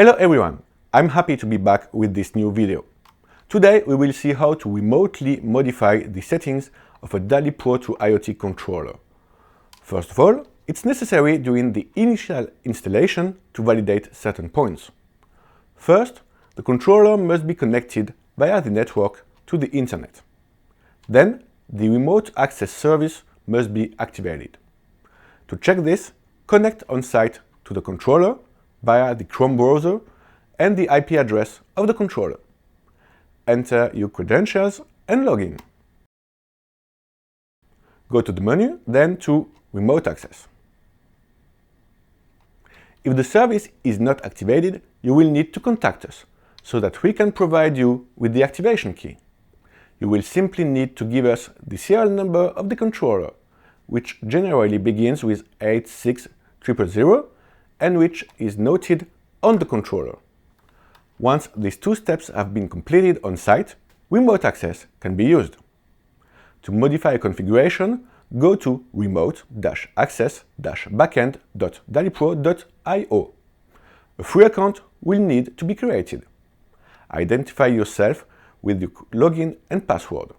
Hello everyone, I'm happy to be back with this new video. Today we will see how to remotely modify the settings of a DALI Pro 2 IoT controller. First of all, it's necessary during the initial installation to validate certain points. First, the controller must be connected via the network to the internet. Then, the remote access service must be activated. To check this, connect on-site to the controller via the Chrome browser and the IP address of the controller. Enter your credentials and log in. Go to the menu, then to Remote Access. If the service is not activated, you will need to contact us so that we can provide you with the activation key. You will simply need to give us the serial number of the controller, which generally begins with 86000 and which is noted on the controller. Once these two steps have been completed on site, remote access can be used. To modify a configuration, go to remote-access-backend.dalipro.io. A free account will need to be created. Identify yourself with your login and password.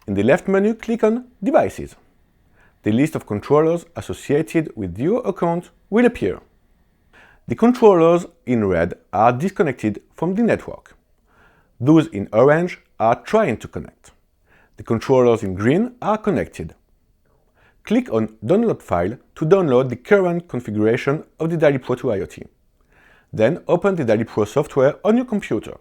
In the left menu, click on Devices. The list of controllers associated with your account will appear. The controllers in red are disconnected from the network. Those in orange are trying to connect. The controllers in green are connected. Click on Download File to download the current configuration of the DALI Pro 2 IoT. Then open the DALI Pro software on your computer.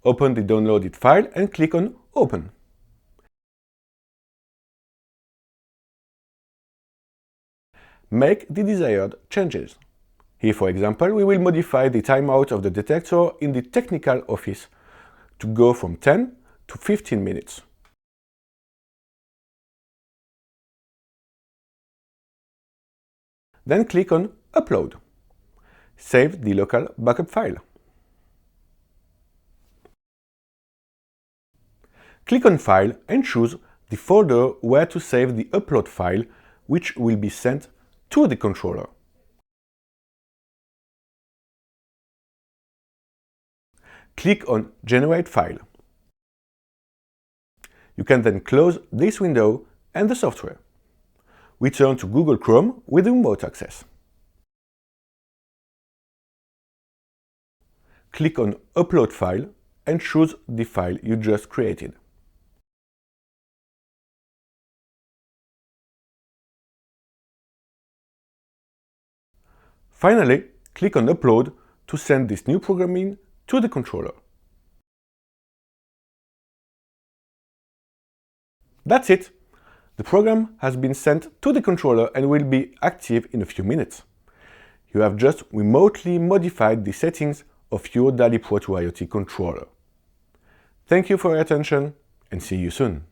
Open the downloaded file and click on Open. Make the desired changes. Here, for example, we will modify the timeout of the detector in the technical office to go from 10 to 15 minutes. Then click on Upload. Save the local backup file. Click on File and choose the folder where to save the upload file, which will be sent to the controller. Click on Generate File. You can then close this window and the software. Return to Google Chrome with remote access. Click on Upload File and choose the file you just created. Finally, click on Upload to send this new programming to the controller. That's it! The program has been sent to the controller and will be active in a few minutes. You have just remotely modified the settings of your DALI Pro 2 IoT controller. Thank you for your attention and see you soon.